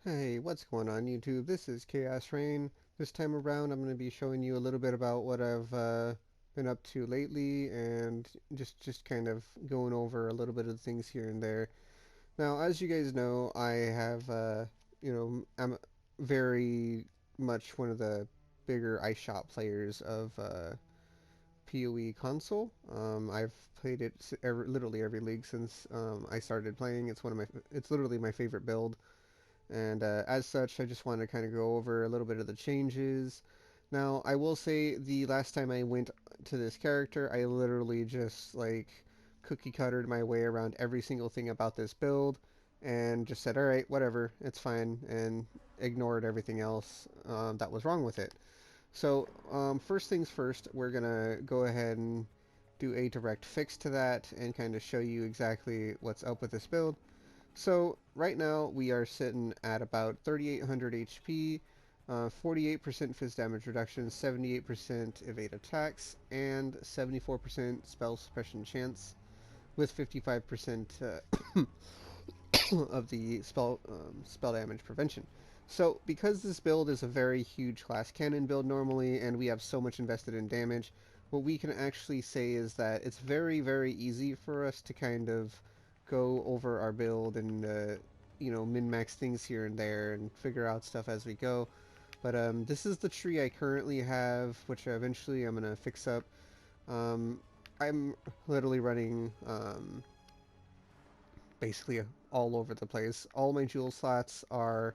Hey, what's going on YouTube? This is Chaos-Reighn. This time around I'm going to be showing you a little bit about what I've been up to lately and just kind of going over a little bit of things here and there. Now, as you guys know, I have I'm very much one of the bigger iceshot players of PoE console. I've played it literally every league since I started playing. It's literally my favorite build. And as such, I just want to kind of go over a little bit of the changes. Now, I will say the last time I went to this character, I literally just like cookie cuttered my way around every single thing about this build and just said, all right, whatever, it's fine, and ignored everything else that was wrong with it. So, first things first, we're going to go ahead and do a direct fix to that and kind of show you exactly what's up with this build. So right now we are sitting at about 3,800 HP, 48% phys damage reduction, 78% evade attacks, and 74% spell suppression chance, with 55% of the spell damage prevention. So because this build is a very huge class cannon build normally, and we have so much invested in damage, what we can actually say is that it's very easy for us to kind of go over our build and min-max things here and there and figure out stuff as we go. But this is the tree I currently have, which eventually I'm gonna fix up. Um, I'm literally running basically all over the place. All my jewel slots are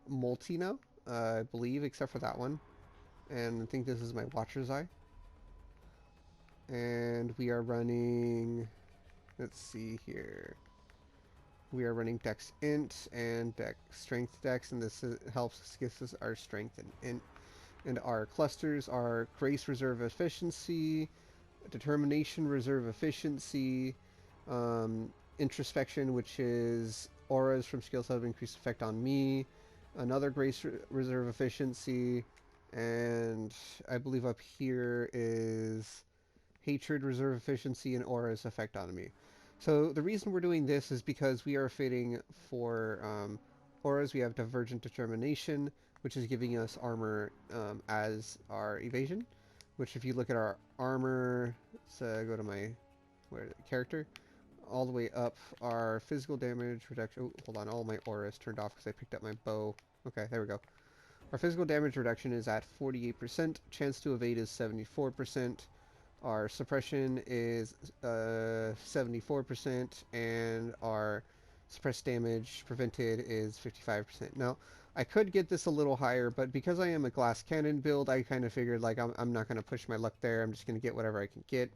multi now, I believe, except for that one. And I think this is my Watcher's Eye. And we are running, let's see here. We are running Dex Int and Dex Strength Dex, and helps gives us our Strength and Int. And our clusters are Grace Reserve Efficiency, Determination Reserve Efficiency, Introspection, which is auras from skills that have increased effect on me, another Grace Reserve Efficiency, and I believe up here is Hatred Reserve Efficiency and auras effect on me. So the reason we're doing this is because we are fitting for auras. We have Divergent Determination, which is giving us armor as our evasion. Which, if you look at our armor, let's go to my character, all the way up, our physical damage reduction. Oh, hold on, all my aura is turned off because I picked up my bow. Okay, there we go. Our physical damage reduction is at 48%. Chance to evade is 74%. Our suppression is 74%, and our suppressed damage prevented is 55%. Now, I could get this a little higher, but because I am a glass cannon build, I kind of figured like I'm not going to push my luck there. I'm just going to get whatever I can get.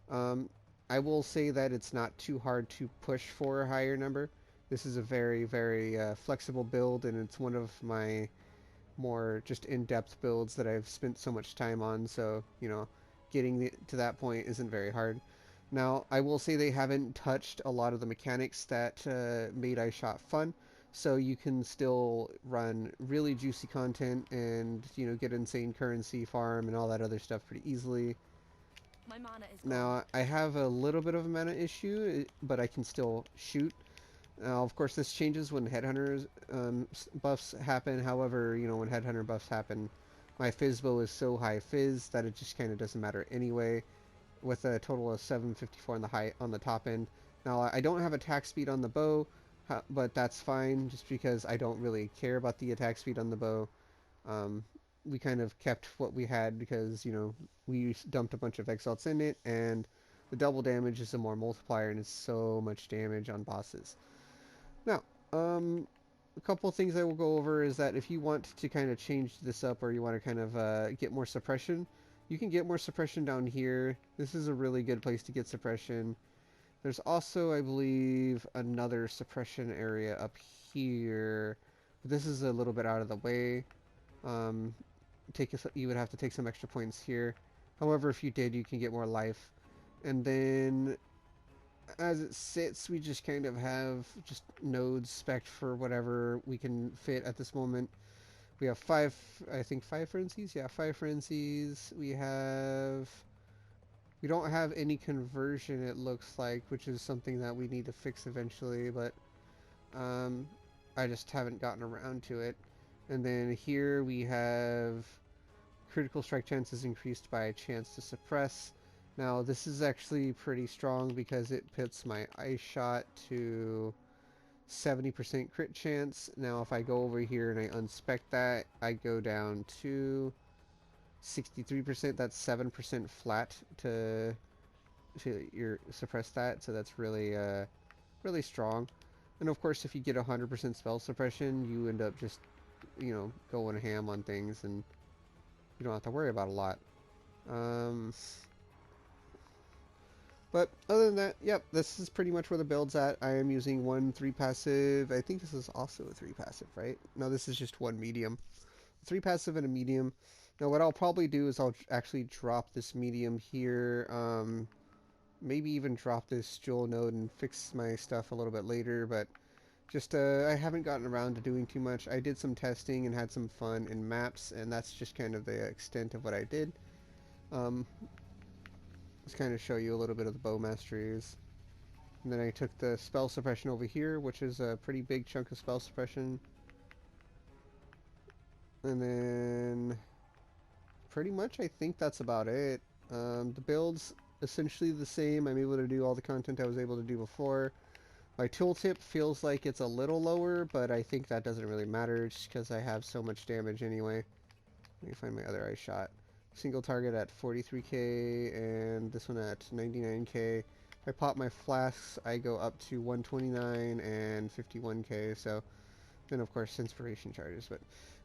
Um, I will say that it's not too hard to push for a higher number. This is a very flexible build, and it's one of my more just in-depth builds that I've spent so much time on. So, getting to that point isn't very hard. Now, I will say they haven't touched a lot of the mechanics that made iceshot fun, so you can still run really juicy content and get insane currency farm and all that other stuff pretty easily. My mana is gone. Now, I have a little bit of a mana issue, but I can still shoot. Now, of course, this changes when Headhunters buffs happen. However, when Headhunter buffs happen, my Fizzbow is so high Fizz that it just kind of doesn't matter anyway, with a total of 754 on the top end. Now, I don't have attack speed on the bow, but that's fine, just because I don't really care about the attack speed on the bow. Um, we kind of kept what we had because, we dumped a bunch of exalts in it, and the double damage is a more multiplier, and it's so much damage on bosses. Now, a couple of things I will go over is that if you want to kind of change this up, or you want to kind of get more suppression, you can get more suppression down here. This is a really good place to get suppression. There's also, I believe, another suppression area up here. This is a little bit out of the way. Um, you would have to take some extra points here. However, if you did, you can get more life. And then as it sits, we just kind of have just nodes spec'd for whatever we can fit at this moment. We have I think five frenzies. Yeah, five frenzies. We don't have any conversion, it looks like, which is something that we need to fix eventually. But um, I just haven't gotten around to it. And then here we have critical strike chances increased by a chance to suppress. Now this is actually pretty strong because it puts my iceshot to 70% crit chance. Now if I go over here and I unspec that, I go down to 63%. That's 7% flat to your suppress that, so that's really really strong. And of course, if you get 100% spell suppression, you end up just, you know, going ham on things, and you don't have to worry about a lot. But other than that, yep, this is pretty much where the build's at. I am using one 3 passive. I think this is also a 3 passive, right? No, this is just one medium. 3 passive and a medium. Now what I'll probably do is I'll actually drop this medium here. Maybe even drop this jewel node and fix my stuff a little bit later, but just I haven't gotten around to doing too much. I did some testing and had some fun in maps, and that's just kind of the extent of what I did. Let's kind of show you a little bit of the bow masteries. And then I took the spell suppression over here, which is a pretty big chunk of spell suppression. And then pretty much I think that's about it. The build's essentially the same. I'm able to do all the content I was able to do before. My tooltip feels like it's a little lower, but I think that doesn't really matter just because I have so much damage anyway. Let me find my other eye shot. Single target at 43k and this one at 99k. If I pop my flasks, I go up to 129 and 51k, so then of course inspiration charges, but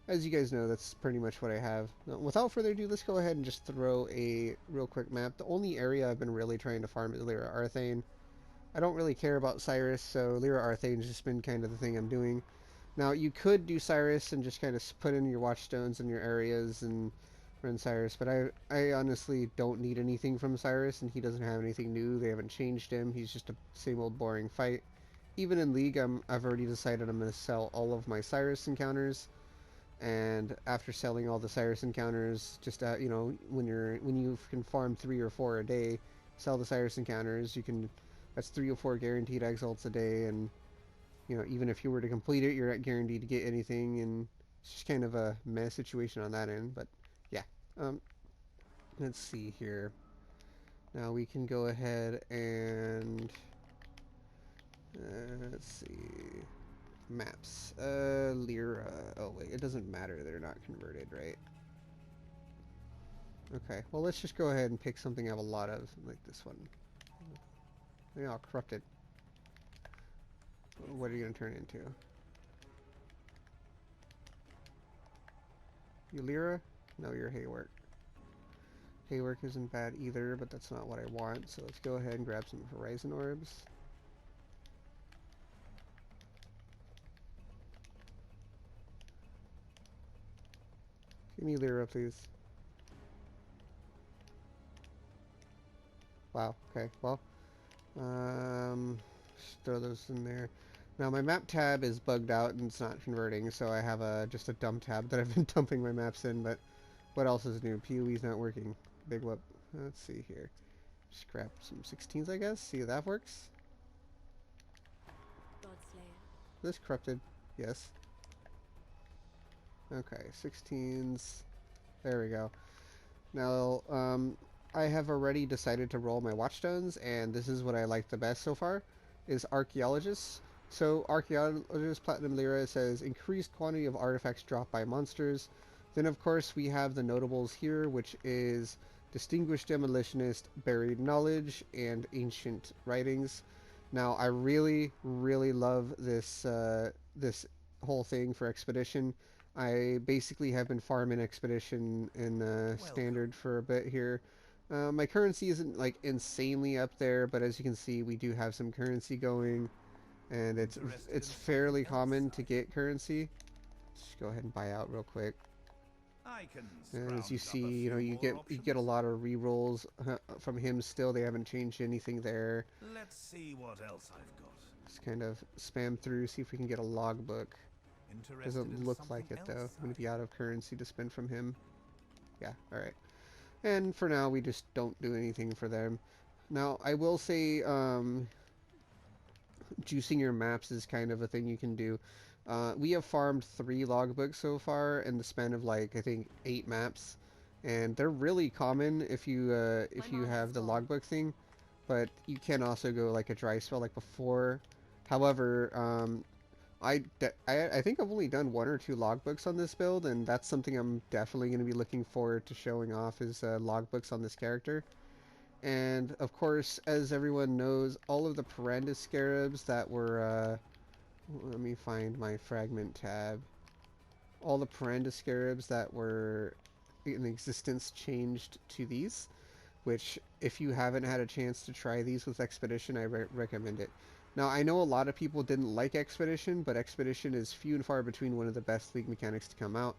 as you guys know, that's pretty much what I have. Now, without further ado, let's go ahead and just throw a real quick map. The only area I've been really trying to farm is Lyra Arthane. I don't really care about Cyrus, so Lyra Arthane's just been kind of the thing I'm doing. Now, you could do Cyrus and just kind of put in your watchstones in your areas and run Cyrus, but I honestly don't need anything from Cyrus, and he doesn't have anything new. They haven't changed him. He's just a same old boring fight. Even in League, I've already decided I'm going to sell all of my Cyrus encounters, and after selling all the Cyrus encounters, just you know, when you can farm 3 or 4 a day, sell the Cyrus encounters. You can, that's 3 or 4 guaranteed exalts a day, and you know, even if you were to complete it, you're not guaranteed to get anything, and it's just kind of a mess situation on that end. But yeah, let's see here. Now we can go ahead and let's see. Maps. Lyra. Oh wait, it doesn't matter. They're not converted, right? Okay. Well, let's just go ahead and pick something I have a lot of, like this one. They're all corrupted. What are you gonna turn into? You Lyra? No, you're Haywork. Haywork isn't bad either, but that's not what I want. So let's go ahead and grab some Horizon Orbs. Give me Lyra, please. Wow, okay, well, just throw those in there. Now my map tab is bugged out and it's not converting, so I have just a dump tab that I've been dumping my maps in, but what else is new? PoE's not working. Big whoop. Let's see here. Just grab some 16s, I guess. See if that works. This corrupted. Yes. Okay, 16s. There we go. Now, I have already decided to roll my watchstones, and this is what I like the best so far, is Archaeologists. So, Archaeologist Platinum Lyra says, increased quantity of artifacts dropped by monsters. Then, of course, we have the notables here, which is Distinguished Demolitionist, Buried Knowledge, and Ancient Writings. Now, I really, really love this, this whole thing for Expedition. I basically have been farming Expedition in Standard for a bit here. My currency isn't like insanely up there, but as you can see, we do have some currency going, and it's fairly common to get currency. Just go ahead and buy out real quick. And as you see, you know, you get a lot of rerolls from him still. They haven't changed anything there. Let's see what else I've got. Just kind of spam through, see if we can get a logbook. Doesn't look like it though. I'm gonna be out of currency to spend from him. Yeah, alright. And for now, we just don't do anything for them. Now, I will say, juicing your maps is kind of a thing you can do. We have farmed 3 logbooks so far in the span of like I think 8 maps, and they're really common if you have the logbook thing, but you can also go like a dry spell like before. However, I think I've only done 1 or 2 logbooks on this build, and that's something I'm definitely going to be looking forward to showing off is logbooks on this character. And of course, as everyone knows, all of the Paranda scarabs that were let me find my fragment tab. All the Paranda scarabs that were in existence changed to these, which if you haven't had a chance to try these with Expedition, I recommend it. Now, I know a lot of people didn't like Expedition, but Expedition is few and far between one of the best League mechanics to come out.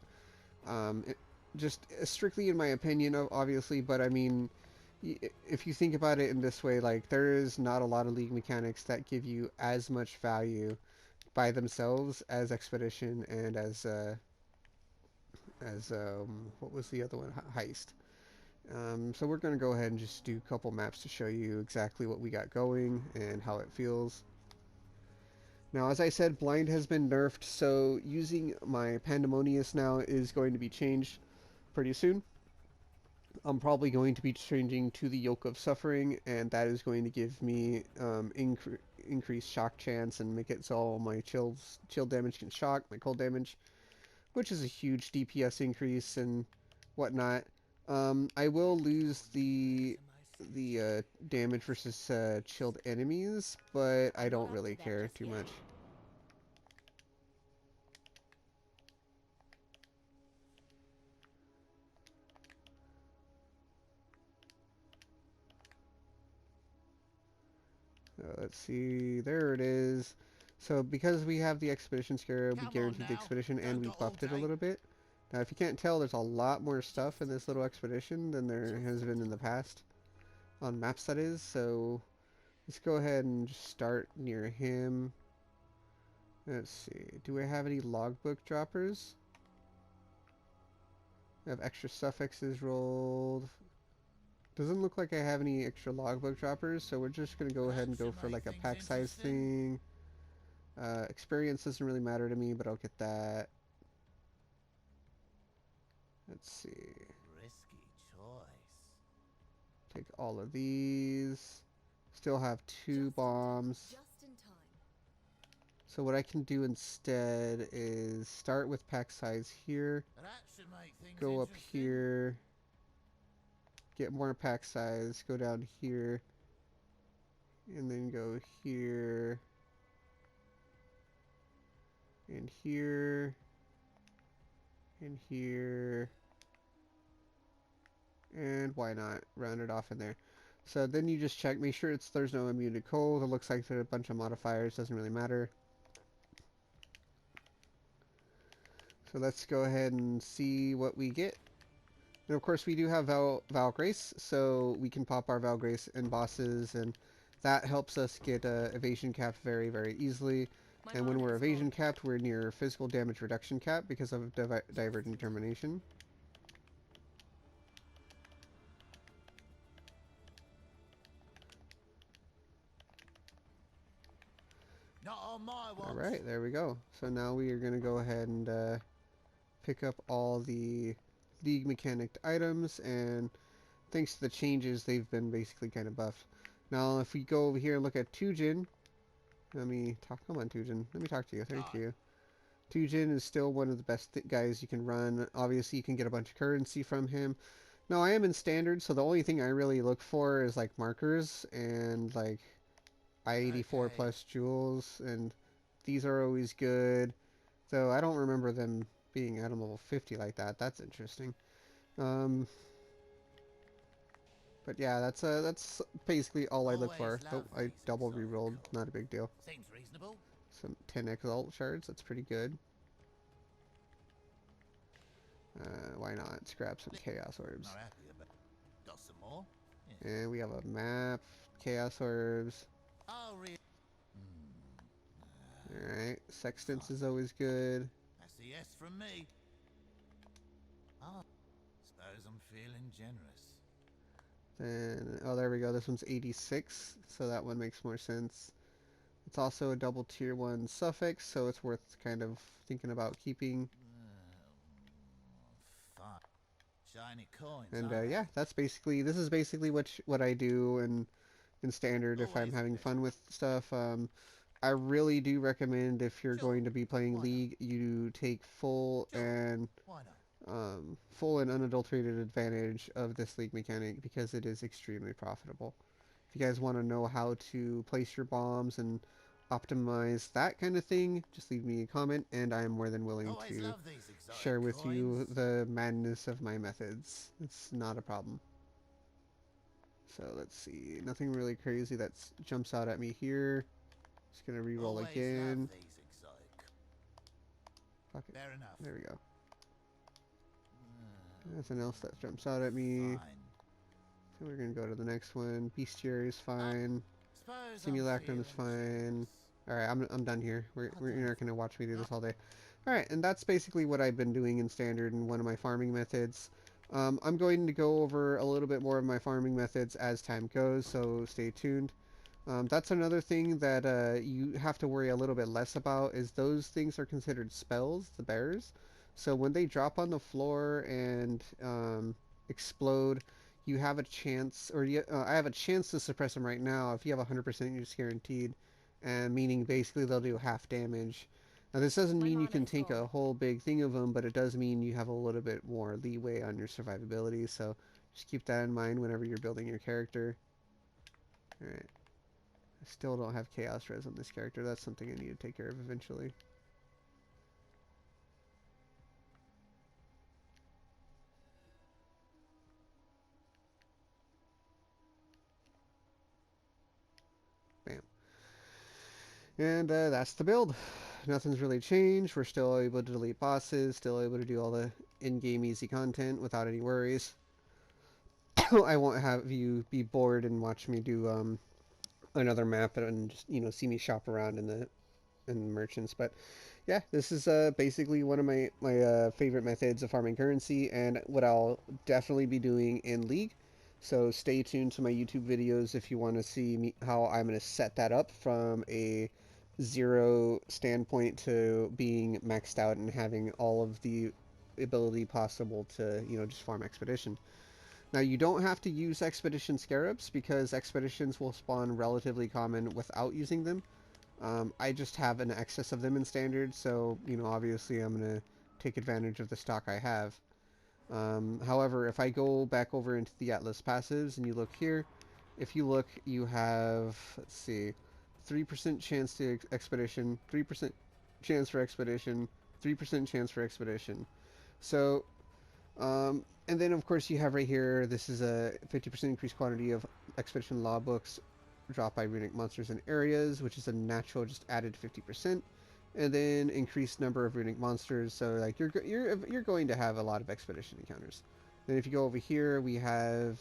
Just strictly in my opinion, obviously, but I mean, if you think about it in this way, like, there is not a lot of League mechanics that give you as much value by themselves as Expedition and as what was the other one? Heist. So we're going to go ahead and just do a couple maps to show you exactly what we got going and how it feels. Now, as I said, blind has been nerfed, so using my Pandemonious now is going to be changed pretty soon. I'm probably going to be changing to the Yoke of Suffering, and that is going to give me increased shock chance and make it so all my chill damage can shock, my cold damage, which is a huge DPS increase and whatnot. I will lose the damage versus chilled enemies, but I don't really care too much. Let's see, there it is. So because we have the Expedition Scarab, we guaranteed the Expedition and we buffed it a little bit. Now if you can't tell, there's a lot more stuff in this little Expedition than there has been in the past. On maps, that is, so let's go ahead and just start near him. Let's see, do I have any logbook droppers? I have extra suffixes rolled. Doesn't look like I have any extra logbook droppers, so we're just going to go ahead and go for like a pack size thing. Experience doesn't really matter to me, but I'll get that. Let's see. Risky choice. Take all of these. Still have 2 bombs. Just in time. So what I can do instead is start with pack size here. That should make things Go up interesting. here. Get more pack size. Go down here. And then go here. And here. And here. And why not? Round it off in there. So then you just check, make sure there's no immune to cold. It looks like there's a bunch of modifiers, doesn't really matter. So let's go ahead and see what we get. And of course we do have Val Grace, so we can pop our Val Grace in bosses, and that helps us get evasion capped very, very easily. And when we're evasion capped, we're near physical damage reduction cap because of Divergent Determination. Not on my watch. Alright, there we go. So now we are going to go ahead and pick up all the League mechanic items, and thanks to the changes, they've been basically kind of buffed. Now, if we go over here and look at Tujin, come on Tujin, let me talk to you, thank you. Tujin is still one of the best guys you can run. Obviously, you can get a bunch of currency from him. Now, I am in standard, so the only thing I really look for is like markers and like I-84 plus jewels, and these are always good. Though I don't remember them being at a level 50 like that. That's interesting. But yeah, that's basically all I look for. Oh, I double rerolled. Not a big deal. Seems reasonable. Some 10 exalt shards. That's pretty good. Why not? Let's grab some chaos orbs. Not happy about. Got some more? And we have a map. Chaos orbs. Oh, really? Alright. Sextants is always good. That's a yes from me. Oh, suppose I'm feeling generous. Then, oh, there we go. This one's 86, so that one makes more sense. It's also a double tier 1 suffix, so it's worth kind of thinking about keeping. Fun. Shiny coins, And aren't yeah, they? this is basically what I do in standard if I'm Always a having bit. fun with stuff. I really do recommend if you're Sure. going to be playing Why not? League, you take Sure. Why not? full and unadulterated advantage of this League mechanic because it is extremely profitable. If you guys want to know how to place your bombs and optimize that kind of thing, just leave me a comment and I am more than willing Always to love these share exotic with you coins. the madness of my methods. It's not a problem. So let's see, nothing really crazy that jumps out at me here. Just gonna re-roll Always love again. these exotic. Fuck it. Fair enough. There we go. Uh, Nothing else that jumps out at me. Fine. So we're gonna go to the next one. Bestiary is I fine. suppose I'm Simulacrum is feeling fine. generous. Alright, I'm done here. I You're don't not gonna watch me do know. this all day. Alright, and that's basically what I've been doing in standard and one of my farming methods. I'm going to go over a little bit more of my farming methods as time goes, so stay tuned. That's another thing that you have to worry a little bit less about is those things are considered spells, the bears. So when they drop on the floor and explode, you have a chance, or I have a chance to suppress them right now. If you have 100%, you're just guaranteed, and meaning basically they'll do half damage. Now this doesn't I'm mean you on can it, take Thor. a whole big thing of them, but it does mean you have a little bit more leeway on your survivability. So just keep that in mind whenever you're building your character. All right. I still don't have Chaos Res on this character. That's something I need to take care of eventually. Bam. And that's the build. Nothing's really changed. We're still able to delete bosses, still able to do all the in-game easy content without any worries. I won't have you be bored and watch me do another map and just see me shop around in the merchants. But yeah, this is basically one of my favorite methods of farming currency and what I'll definitely be doing in League. So stay tuned to my YouTube videos if you want to see me, how I'm going to set that up from a zero standpoint to being maxed out and having all of the ability possible to just farm expedition. Now you don't have to use expedition scarabs because expeditions will spawn relatively common without using them. I just have an excess of them in standard, so obviously I'm gonna take advantage of the stock I have. However, if I go back over into the Atlas passives and you look here, if you look, you have, let's see, 3% chance to expedition, 3% chance for expedition, 3% chance for expedition. So, and then of course you have right here, this is a 50% increased quantity of expedition law books dropped by runic monsters and areas, which is a natural just added 50%, and then increased number of runic monsters. So like you're going to have a lot of expedition encounters. Then if you go over here, we have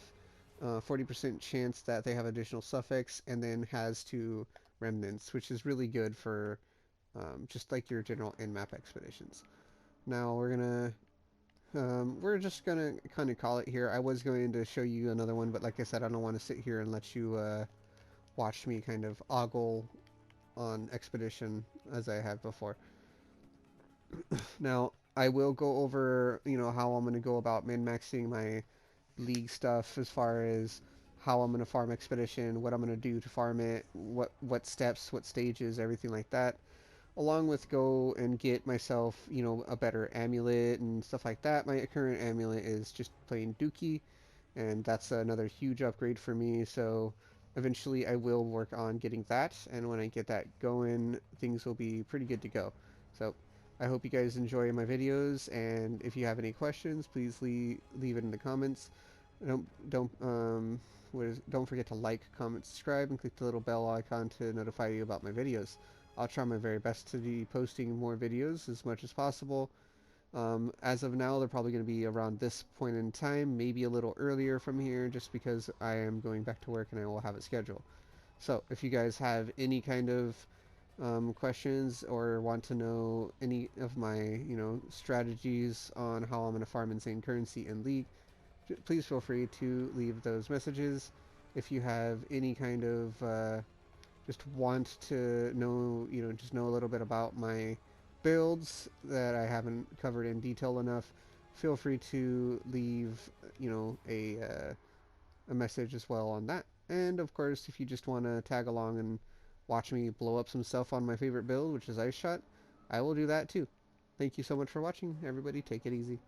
40% chance that they have additional suffix, and then has two remnants, which is really good for just like your general in-map expeditions. Now we're just gonna kind of call it here. I was going to show you another one, but like I said, I don't want to sit here and let you watch me kind of ogle on expedition as I have before. Now, I will go over, how I'm going to go about min-maxing my league stuff as far as how I'm going to farm expedition, what I'm going to do to farm it, what steps, what stages, everything like that. Along with go and get myself, a better amulet and stuff like that. My current amulet is just plain Dookie, and that's another huge upgrade for me. So eventually I will work on getting that, and when I get that going, things will be pretty good to go. So I hope you guys enjoy my videos, and if you have any questions, please leave it in the comments. Don't forget to like, comment, subscribe, and click the little bell icon to notify you about my videos. I'll try my very best to be posting more videos as much as possible. As of now, they're probably going to be around this point in time, maybe a little earlier from here, just because I am going back to work and I will have a schedule. So, if you guys have any kind of questions or want to know any of my, strategies on how I'm going to farm insane currency in League, please feel free to leave those messages. If you have any kind of just want to know, just know a little bit about my builds that I haven't covered in detail enough, feel free to leave, a message as well on that. And of course, if you just want to tag along and watch me blow up some stuff on my favorite build, which is iceshot, I will do that too. Thank you so much for watching, everybody. Take it easy.